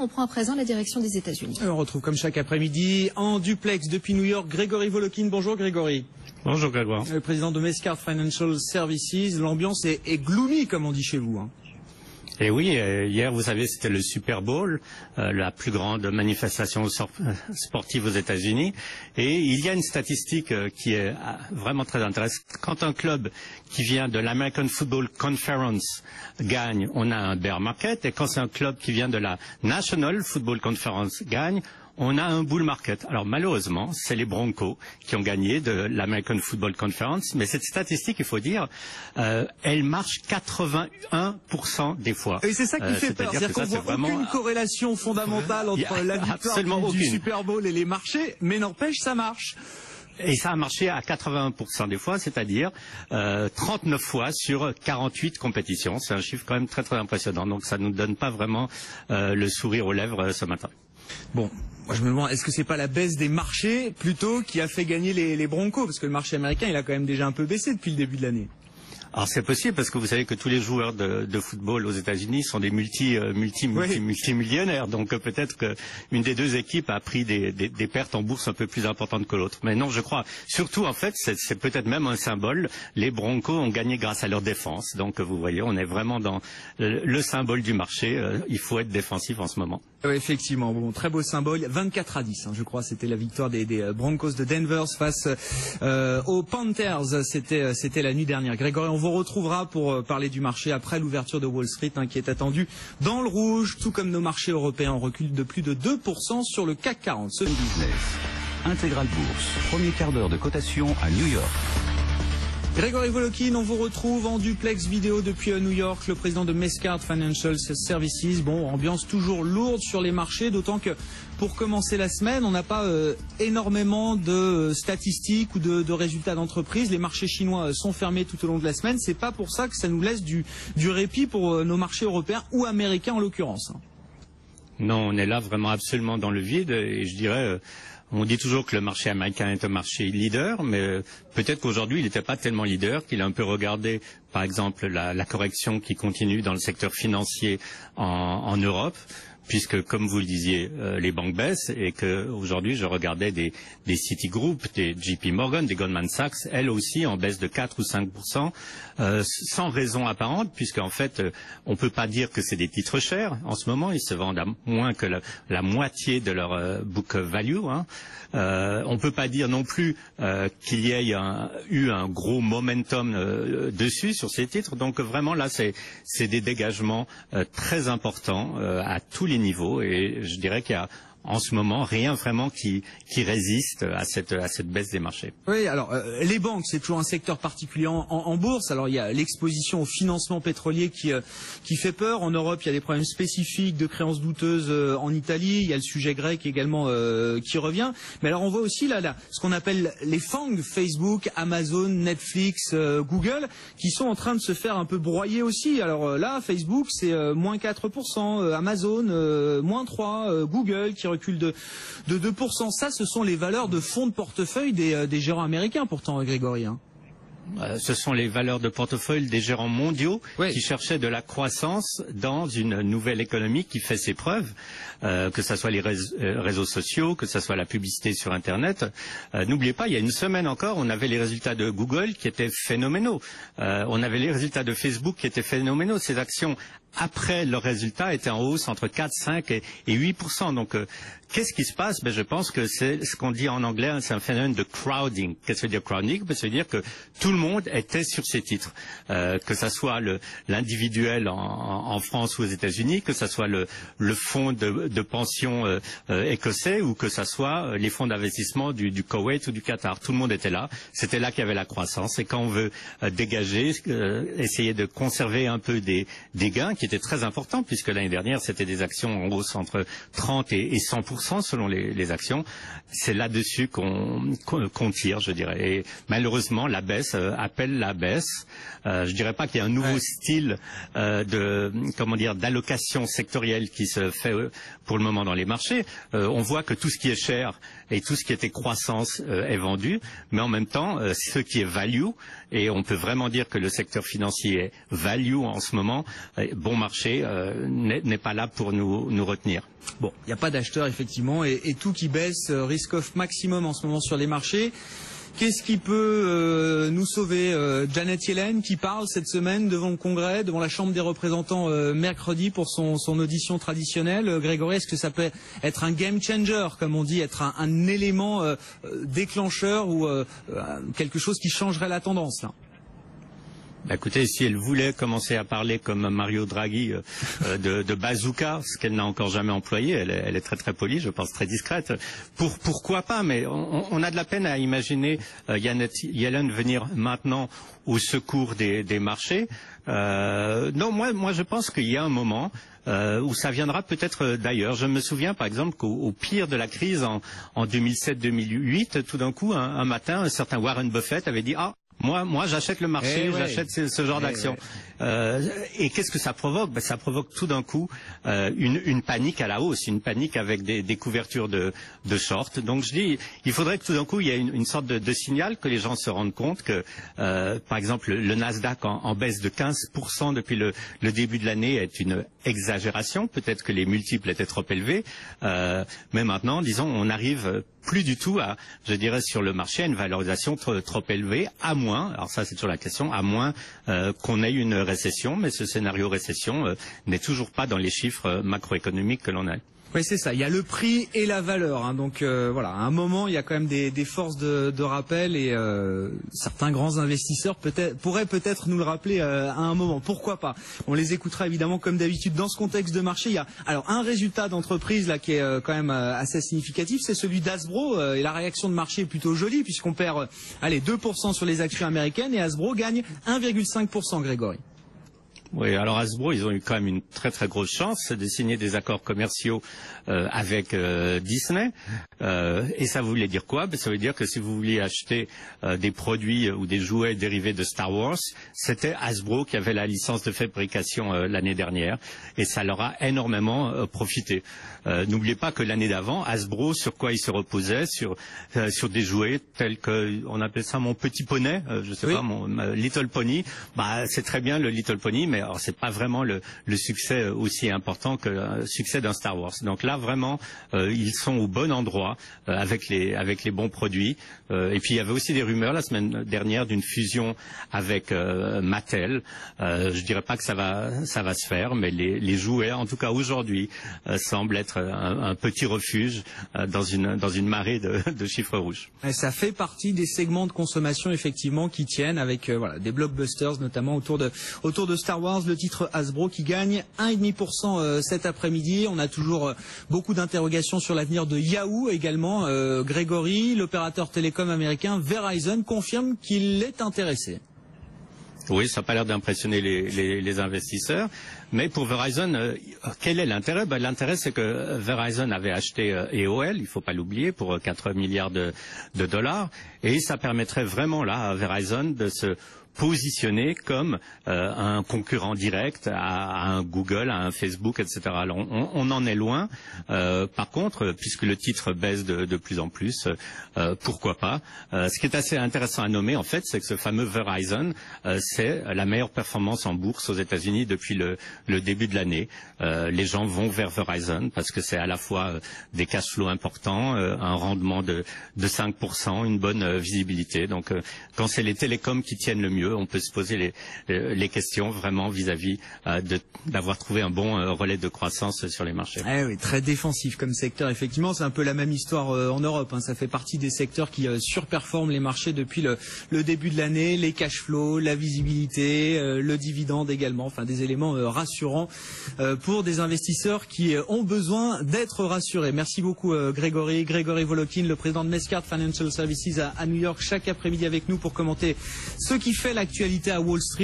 On prend à présent la direction des États-Unis. On retrouve comme chaque après-midi en duplex depuis New York Grégory Volokin. Bonjour Grégory. Bonjour Grégoire. Le président de Mescard Financial Services. L'ambiance est gloomy comme on dit chez vous. Et oui, hier, vous savez, c'était le Super Bowl, la plus grande manifestation sportive aux États-Unis. Et il y a une statistique qui est vraiment très intéressante. Quand un club qui vient de l'American Football Conference gagne, on a un bear market. Et quand c'est un club qui vient de la National Football Conference gagne, on a un bull market. Alors malheureusement, c'est les Broncos qui ont gagné de l'American Football Conference, mais cette statistique, il faut dire, elle marche 81% des fois. Et c'est ça qui fait peur, c'est-à-dire qu'on voit vraiment aucune corrélation fondamentale entre la victoire du Super Bowl et les marchés, mais n'empêche, ça marche. Et ça a marché à 81% des fois, c'est-à-dire 39 fois sur 48 compétitions. C'est un chiffre quand même très très impressionnant, donc ça ne nous donne pas vraiment le sourire aux lèvres ce matin. Bon, moi je me demande, est-ce que c'est pas la baisse des marchés plutôt qui a fait gagner les Broncos? Parce que le marché américain, il a quand même déjà un peu baissé depuis le début de l'année. Alors c'est possible parce que vous savez que tous les joueurs de football aux États-Unis sont des multimillionnaires, donc peut-être qu'une des deux équipes a pris des pertes en bourse un peu plus importantes que l'autre. Mais non, je crois surtout en fait c'est peut-être même un symbole. Les Broncos ont gagné grâce à leur défense, donc vous voyez, on est vraiment dans le symbole du marché. Il faut être défensif en ce moment. Oui, effectivement, bon, très beau symbole. 24-10, je crois, c'était la victoire des Broncos de Denver face aux Panthers. C'était la nuit dernière. Grégory, on vous retrouvera pour parler du marché après l'ouverture de Wall Street, qui est attendue dans le rouge, tout comme nos marchés européens. On recule de plus de 2% sur le CAC 40. Business, Intégral Bourse, premier quart d'heure de cotation à New York. Grégory Volokin, on vous retrouve en duplex vidéo depuis New York, le président de Mescard Financial Services. Bon, ambiance toujours lourde sur les marchés, d'autant que pour commencer la semaine, on n'a pas énormément de statistiques ou de résultats d'entreprise. Les marchés chinois sont fermés tout au long de la semaine. C'est pas pour ça que ça nous laisse du répit pour nos marchés européens ou américains en l'occurrence. Non, on est là vraiment absolument dans le vide et je dirais... On dit toujours que le marché américain est un marché leader, mais peut-être qu'aujourd'hui il n'était pas tellement leader, qu'il a un peu regardé, par exemple, la correction qui continue dans le secteur financier en Europe, puisque, comme vous le disiez, les banques baissent et que aujourd'hui je regardais des Citigroup, des JP Morgan, des Goldman Sachs, elles aussi en baisse de 4 ou 5%, sans raison apparente, puisqu'en fait on peut pas dire que c'est des titres chers. En ce moment, ils se vendent à moins que la moitié de leur book value. On peut pas dire non plus qu'il y ait eu un gros momentum dessus sur ces titres. Donc vraiment là, c'est des dégagements très importants à tous les niveaux, et je dirais qu'il y a en ce moment rien vraiment qui résiste à cette baisse des marchés. Oui, alors les banques, c'est toujours un secteur particulier en bourse. Alors il y a l'exposition au financement pétrolier qui fait peur. En Europe, il y a des problèmes spécifiques de créances douteuses en Italie. Il y a le sujet grec également qui revient. Mais alors on voit aussi là ce qu'on appelle les FANG, Facebook, Amazon, Netflix, Google, qui sont en train de se faire un peu broyer aussi. Alors là, Facebook, c'est moins 4%, Amazon, moins 3%, Google qui recule de 2%. Ça, ce sont les valeurs de fonds de portefeuille des gérants américains, pourtant, Grégory. Ce sont les valeurs de portefeuille des gérants mondiaux qui cherchaient de la croissance dans une nouvelle économie qui fait ses preuves, que ce soit les réseaux sociaux, que ce soit la publicité sur Internet. N'oubliez pas, il y a une semaine encore, on avait les résultats de Google qui étaient phénoménaux. On avait les résultats de Facebook qui étaient phénoménaux. Ces actions, après leurs résultats, étaient en hausse entre 4, 5 et 8%. Donc, qu'est-ce qui se passe? Je pense que c'est ce qu'on dit en anglais, c'est un phénomène de crowding. Qu'est-ce que ça veut dire crowding? Ça veut dire que tout le monde était sur ces titres, que ça soit l'individuel en France ou aux États-Unis, que ça soit le fonds de pension écossais, ou que ça soit les fonds d'investissement du Koweït ou du Qatar. Tout le monde était là. C'était là qu'il y avait la croissance. Et quand on veut dégager, essayer de conserver un peu des gains, qui étaient très importants, puisque l'année dernière c'était des actions en hausse entre 30 et 100% selon les actions, c'est là-dessus qu'on tire, je dirais. Et malheureusement, la baisse appelle la baisse. Je dirais pas qu'il y a un nouveau style d'allocation sectorielle qui se fait pour le moment dans les marchés. On voit que tout ce qui est cher et tout ce qui était croissance est vendu, mais en même temps, ce qui est value, et on peut vraiment dire que le secteur financier est value en ce moment, bon marché n'est pas là pour nous retenir. Bon, il n'y a pas d'acheteurs effectivement et tout qui baisse, risk-off maximum en ce moment sur les marchés. Qu'est-ce qui peut nous sauver? Janet Yellen qui parle cette semaine devant le Congrès, devant la Chambre des représentants mercredi pour son audition traditionnelle. Grégory, est-ce que ça peut être un game changer, comme on dit, être un élément déclencheur ou quelque chose qui changerait la tendance là? Écoutez, si elle voulait commencer à parler comme Mario Draghi de bazooka, ce qu'elle n'a encore jamais employé, elle est très très polie, je pense très discrète. Pourquoi pas? Mais on a de la peine à imaginer Janet Yellen venir maintenant au secours des marchés. Non, moi je pense qu'il y a un moment où ça viendra peut-être d'ailleurs. Je me souviens par exemple qu'au pire de la crise en 2007-2008, tout d'un coup, un matin, un certain Warren Buffett avait dit moi, j'achète le marché, j'achète ce genre d'action. Et qu'est-ce que ça provoque? Ça provoque tout d'un coup une panique à la hausse, une panique avec des couvertures de short. Donc je dis, il faudrait que tout d'un coup il y ait une sorte de signal, que les gens se rendent compte que, par exemple, le Nasdaq en baisse de 15% depuis le début de l'année est une exagération. Peut-être que les multiples étaient trop élevés, mais maintenant, disons, on arrive plus du tout à, je dirais, sur le marché, à une valorisation trop élevée, à moins, alors ça c'est toujours la question, à moins qu'on ait une récession, mais ce scénario récession n'est toujours pas dans les chiffres macroéconomiques que l'on a. Oui, c'est ça. Il y a le prix et la valeur. Hein. Donc voilà, à un moment, il y a quand même des forces de rappel et certains grands investisseurs pourraient peut-être nous le rappeler à un moment. Pourquoi pas? On les écoutera évidemment comme d'habitude. Dans ce contexte de marché, il y a alors un résultat d'entreprise là qui est quand même assez significatif, c'est celui d'Hasbro et la réaction de marché est plutôt jolie puisqu'on perd 2% sur les actions américaines et Hasbro gagne 1,5%, Grégory. Oui, alors Hasbro, ils ont eu quand même une très très grosse chance de signer des accords commerciaux avec Disney. Et ça voulait dire quoi? Ça veut dire que si vous vouliez acheter des produits ou des jouets dérivés de Star Wars, c'était Hasbro qui avait la licence de fabrication l'année dernière. Et ça leur a énormément profité. N'oubliez pas que l'année d'avant, Hasbro, sur quoi il se reposait? Sur des jouets tels que, on appelle ça mon petit poney, je sais pas, mon Little Pony. C'est très bien le Little Pony, mais alors c'est pas vraiment le succès aussi important que le succès d'un Star Wars. Donc là vraiment ils sont au bon endroit avec les bons produits. Et puis il y avait aussi des rumeurs la semaine dernière d'une fusion avec Mattel. Je dirais pas que ça va se faire, mais les jouets en tout cas aujourd'hui semblent être un petit refuge dans une marée de chiffres rouges. Et ça fait partie des segments de consommation effectivement qui tiennent avec des blockbusters notamment autour de Star Wars. Le titre Hasbro qui gagne 1,5% cet après-midi. On a toujours beaucoup d'interrogations sur l'avenir de Yahoo également. Grégory, l'opérateur télécom américain Verizon confirme qu'il est intéressé. Oui, ça n'a pas l'air d'impressionner les investisseurs. Mais pour Verizon, quel est l'intérêt? L'intérêt, c'est que Verizon avait acheté AOL, il ne faut pas l'oublier, pour 4 milliards de dollars. Et ça permettrait vraiment là à Verizon de se positionné comme un concurrent direct à un Google, à un Facebook, etc. Alors on en est loin. Par contre, puisque le titre baisse de plus en plus, pourquoi pas? Ce qui est assez intéressant à nommer, en fait, c'est que ce fameux Verizon, c'est la meilleure performance en bourse aux États-Unis depuis le début de l'année. Les gens vont vers Verizon parce que c'est à la fois des cash flows importants, un rendement de 5%, une bonne visibilité. Donc quand c'est les télécoms qui tiennent le mieux, on peut se poser les questions vraiment vis-à-vis d'avoir trouvé un bon relais de croissance sur les marchés. Oui, très défensif comme secteur. Effectivement, c'est un peu la même histoire en Europe. Ça fait partie des secteurs qui surperforment les marchés depuis le début de l'année. Les cash flows, la visibilité, le dividende également. Enfin, des éléments rassurants pour des investisseurs qui ont besoin d'être rassurés. Merci beaucoup Grégory. Grégory Volokin, le président de Mescard Financial Services à New York, chaque après-midi avec nous pour commenter ce qui fait l'actualité à Wall Street.